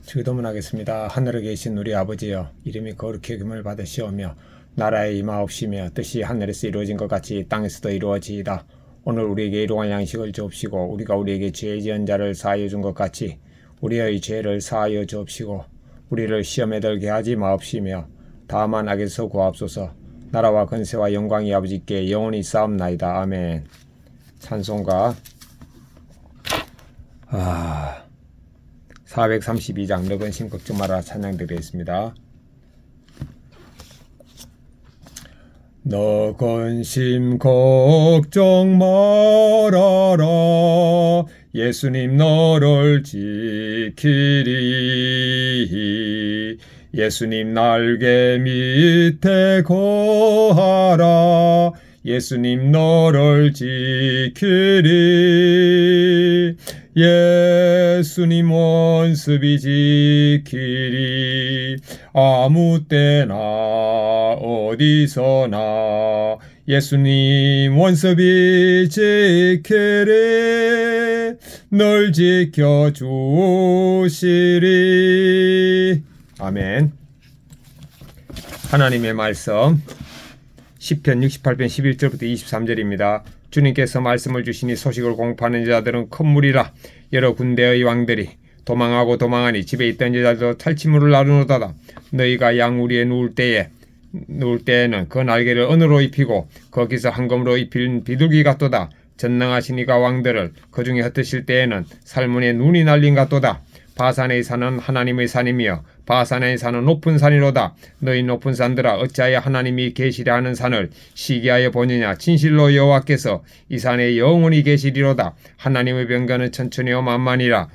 주기도문 하겠습니다. 하늘에 계신 우리 아버지여, 이름이 거룩히 여김을 받으시오며 나라의 임하옵시며 뜻이 하늘에서 이루어진 것 같이 땅에서도 이루어지이다. 오늘 우리에게 일용할 양식을 주옵시고 우리가 우리에게 죄 지은 자를 사하여 준 것 같이 우리의 죄를 사하여 주옵시고 우리를 시험에 들게 하지 마옵시며 다만 악에서 구하옵소서. 나라와 권세와 영광이 아버지께 영원히 싸움나이다. 아멘. 찬송가 432장 너건 심 걱정 마라 찬양 드리겠습니다. 너건 심 걱정 말아라 예수님 너를 지키리 예수님 날개 밑에 거하라 예수님 너를 지키리 예수님 원습이 지키리 아무 때나 어디서나 예수님 원습이 지키리 널 지켜주시리. 아멘. 하나님의 말씀 시편 68편 11절부터 23절입니다. 주님께서 말씀을 주시니 소식을 공포하는 자들은 큰 무리라. 여러 군대의 왕들이 도망하고 도망하니 집에 있던 여자도 탈취물을 나누노다다. 너희가 양우리에 누울 때에는 그 날개를 은으로 입히고 거기서 황금으로 입힌 비둘기 같도다. 전능하신 이가 왕들을 그 중에 흩으실 때에는 살문에 눈이 날린 같도다. 바산의 산은 하나님의 산이며 바산의 산은 높은 산이로다. 너희 높은 산들아 어찌하여 하나님이 계시려 하는 산을 시기하여 보느냐. 진실로 여호와께서 이 산에 영원히 계시리로다. 하나님의 병거는 천천히요 만만이라.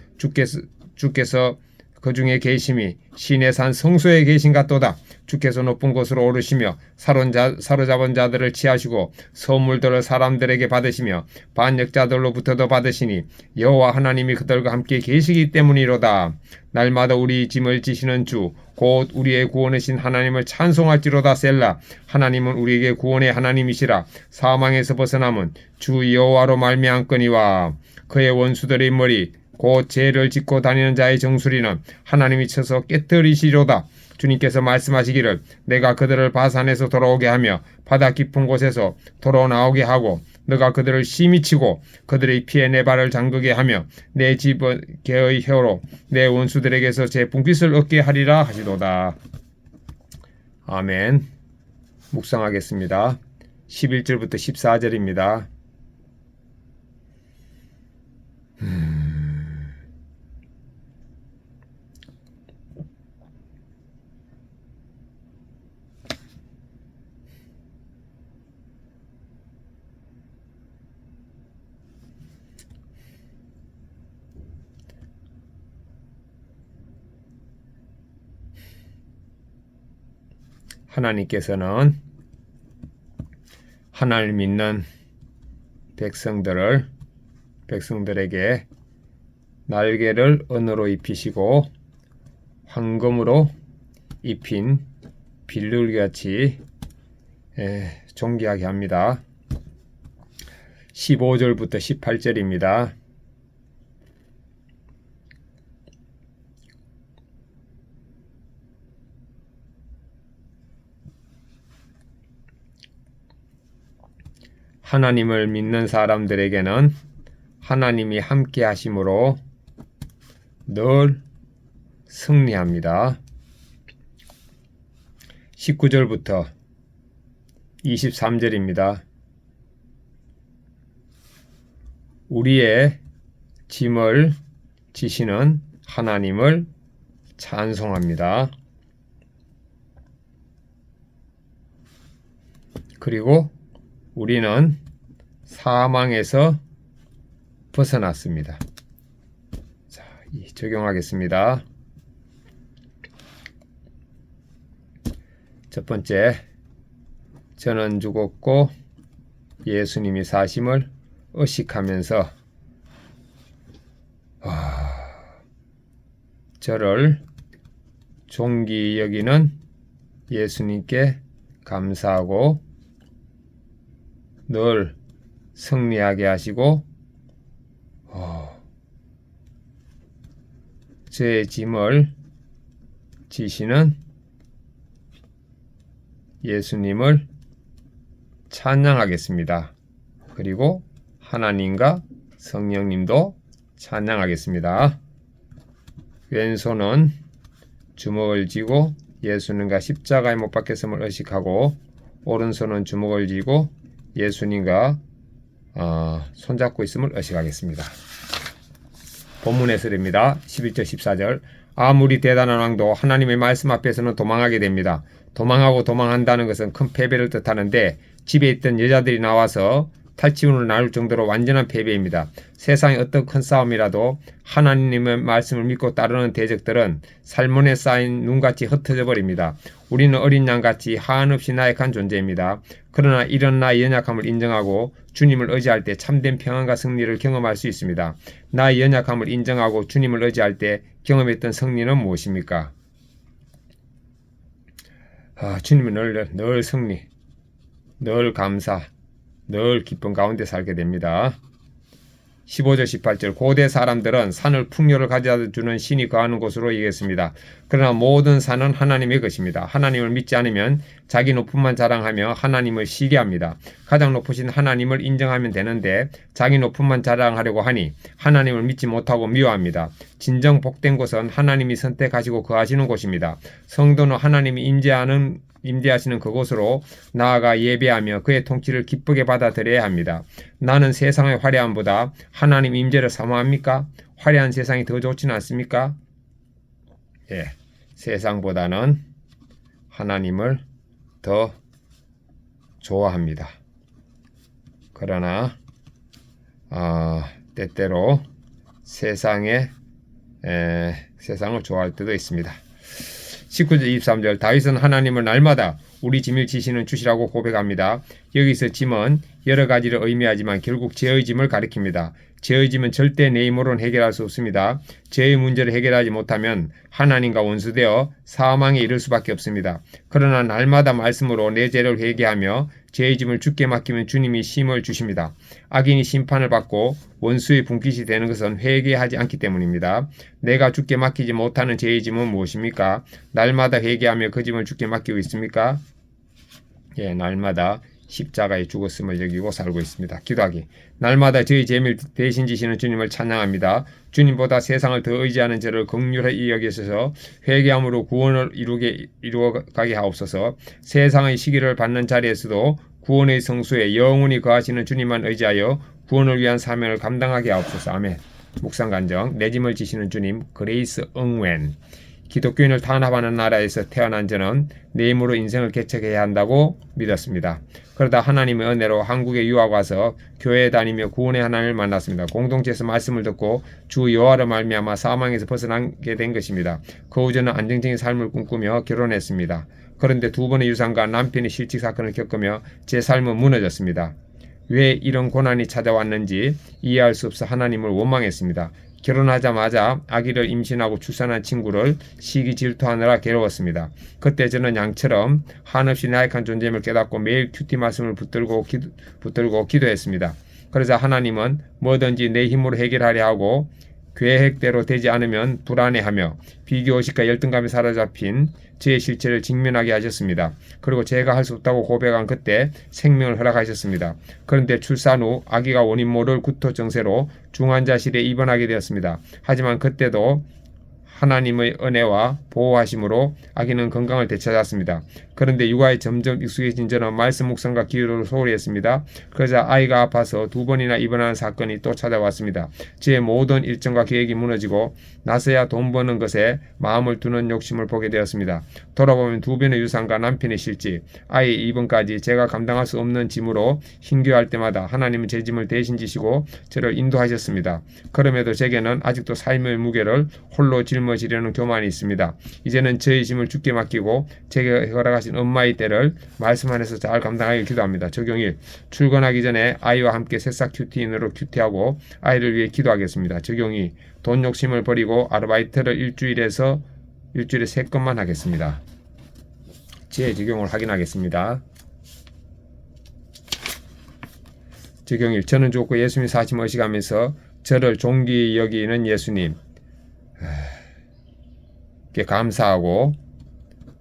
주께서 그 중에 계심이 신의 산 성소에 계신 같도다. 주께서 높은 곳으로 오르시며 사로잡은 자들을 취하시고 선물들을 사람들에게 받으시며 반역자들로부터도 받으시니 여호와 하나님이 그들과 함께 계시기 때문이로다. 날마다 우리 짐을 지시는 주 곧 우리의 구원이신 하나님을 찬송할지로다. 셀라. 하나님은 우리에게 구원의 하나님이시라. 사망에서 벗어남은 주 여호와로 말미암거니와 그의 원수들의 머리 곧 죄를 짓고 다니는 자의 정수리는 하나님이 쳐서 깨뜨리시리로다. 주님께서 말씀하시기를 내가 그들을 바산에서 돌아오게 하며 바다 깊은 곳에서 돌아나오게 하고 너가 그들을 심히 치고 그들의 피에 내 발을 잠그게 하며 내 집의 개의 혀로 내 원수들에게서 제 분깃을 얻게 하리라 하시도다. 아멘. 묵상하겠습니다. 11절부터 14절입니다. 하나님께서는 하나님을 믿는 백성들에게 날개를 은으로 입히시고 황금으로 입힌 비둘기같이 존귀하게 합니다. 15절부터 18절입니다. 하나님을 믿는 사람들에게는 하나님이 함께 하심으로 늘 승리합니다. 19절부터 23절입니다. 우리의 짐을 지시는 하나님을 찬송합니다. 그리고 우리는 사망에서 벗어났습니다. 자, 적용하겠습니다. 첫 번째, 저는 죽었고 예수님이 사심을 의식하면서 저를 존귀 여기는 예수님께 감사하고 늘 승리하게 하시고 제 짐을 지시는 예수님을 찬양하겠습니다. 그리고 하나님과 성령님도 찬양하겠습니다. 왼손은 주먹을 쥐고 예수님과 십자가에 못 박혔음을 의식하고, 오른손은 주먹을 쥐고 예수님과 손잡고 있음을 의식하겠습니다. 본문 해설입니다. 11절 14절. 아무리 대단한 왕도 하나님의 말씀 앞에서는 도망하게 됩니다. 도망하고 도망한다는 것은 큰 패배를 뜻하는데, 집에 있던 여자들이 나와서 탈취운을 나눌 정도로 완전한 패배입니다. 세상의 어떤 큰 싸움이라도 하나님의 말씀을 믿고 따르는 대적들은 살몬에 쌓인 눈같이 흩어져 버립니다. 우리는 어린 양같이 한없이 나약한 존재입니다. 그러나 이런 나의 연약함을 인정하고 주님을 의지할 때 참된 평안과 승리를 경험할 수 있습니다. 나의 연약함을 인정하고 주님을 의지할 때 경험했던 승리는 무엇입니까? 주님은 늘 승리, 늘 감사, 늘 기쁨 가운데 살게 됩니다. 15절 18절. 고대 사람들은 산을 풍요를 가져다주는 신이 거하는 곳으로 여겼습니다. 그러나 모든 산은 하나님의 것입니다. 하나님을 믿지 않으면 자기 높음만 자랑하며 하나님을 시기합니다. 가장 높으신 하나님을 인정하면 되는데 자기 높음만 자랑하려고 하니 하나님을 믿지 못하고 미워합니다. 진정 복된 곳은 하나님이 선택하시고 거하시는 곳입니다. 성도는 하나님이 임재하시는 그곳으로 나아가 예배하며 그의 통치를 기쁘게 받아들여야 합니다. 나는 세상의 화려함보다 하나님 임재를 사모합니까? 화려한 세상이 더 좋지는 않습니까? 예, 세상보다는 하나님을 더 좋아합니다. 그러나 때때로 세상을 좋아할 때도 있습니다. 19절 23절. 다윗은 하나님을 날마다 우리 짐을 지시는 주시라고 고백합니다. 여기서 짐은 여러 가지를 의미하지만 결국 죄의 짐을 가리킵니다. 죄의 짐은 절대 내 힘으로는 해결할 수 없습니다. 죄의 문제를 해결하지 못하면 하나님과 원수되어 사망에 이를 수밖에 없습니다. 그러나 날마다 말씀으로 내 죄를 회개하며 죄의 짐을 주께 맡기면 주님이 힘을 주십니다. 악인이 심판을 받고 원수의 분깃이 되는 것은 회개하지 않기 때문입니다. 내가 주께 맡기지 못하는 죄의 짐은 무엇입니까? 날마다 회개하며 그 짐을 주께 맡기고 있습니까? 예, 날마다 십자가에 죽었음을 여기고 살고 있습니다. 기도하기. 날마다 저희 죄를 대신 지시는 주님을 찬양합니다. 주님보다 세상을 더 의지하는 저를 긍휼히 여기셔서 회개함으로 구원을 이루어가게 하옵소서. 세상의 시기를 받는 자리에서도 구원의 성수에 영원히 거하시는 주님만 의지하여 구원을 위한 사명을 감당하게 하옵소서. 아멘. 묵상간정. 내 짐을 지시는 주님. 그레이스 응웬. 기독교인을 탄압하는 나라에서 태어난 저는 내 힘으로 인생을 개척해야 한다고 믿었습니다. 그러다 하나님의 은혜로 한국에 유학 와서 교회에 다니며 구원의 하나님을 만났습니다. 공동체에서 말씀을 듣고 주 여호와로 말미암아 사망에서 벗어나게 된 것입니다. 그 후 저는 안정적인 삶을 꿈꾸며 결혼했습니다. 그런데 두 번의 유산과 남편의 실직 사건을 겪으며 제 삶은 무너졌습니다. 왜 이런 고난이 찾아왔는지 이해할 수 없어 하나님을 원망했습니다. 결혼하자마자 아기를 임신하고 출산한 친구를 시기 질투하느라 괴로웠습니다. 그때 저는 양처럼 한없이 나약한 존재임을 깨닫고 매일 큐티 말씀을 붙들고 기도했습니다. 그러자 하나님은 뭐든지 내 힘으로 해결하려 하고 계획대로 되지 않으면 불안해하며 비교의식과 열등감에 사로잡힌 제 실체를 직면하게 하셨습니다. 그리고 제가 할 수 없다고 고백한 그때 생명을 허락하셨습니다. 그런데 출산 후 아기가 원인 모를 구토증세로 중환자실에 입원하게 되었습니다. 하지만 그때도 하나님의 은혜와 보호하심으로 아기는 건강을 되찾았습니다. 그런데 육아에 점점 익숙해진 저는 말씀 묵상과 기도를 소홀히 했습니다. 그러자 아이가 아파서 두 번이나 입원하는 사건이 또 찾아왔습니다. 제 모든 일정과 계획이 무너지고 나서야 돈 버는 것에 마음을 두는 욕심을 보게 되었습니다. 돌아보면 두 번의 유산과 남편의 실직, 아이의 입원까지 제가 감당할 수 없는 짐으로 힘겨워할 때마다 하나님은 제 짐을 대신 지시고 저를 인도하셨습니다. 그럼에도 제게는 아직도 삶의 무게를 홀로 짊어지려는 교만이 있습니다. 이제는 저의 짐을 주께 맡기고 제게 허락하신 엄마의 때를 말씀 안에서 잘 감당하길 기도합니다. 적용 1. 출근하기 전에 아이와 함께 새싹 큐티인으로 큐티하고 아이를 위해 기도하겠습니다. 적용 2. 돈 욕심을 버리고 아르바이트를 일주일에 3건만 하겠습니다. 제 적용을 확인하겠습니다. 적용 1. 저는 좋고 예수님 사심을 의식하면서 저를 존귀히 여기는 예수님. 감사하고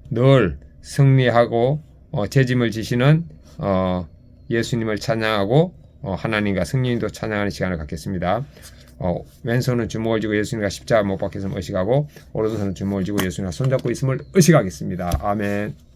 늘 승리하고 재짐을 지시는 예수님을 찬양하고 하나님과 성령님도 찬양하는 시간을 갖겠습니다. 왼손은 주먹을 쥐고 예수님과 십자가 못 박혀서 의식하고 오른손은 주먹을 쥐고 예수님과 손잡고 있음을 의식하겠습니다. 아멘.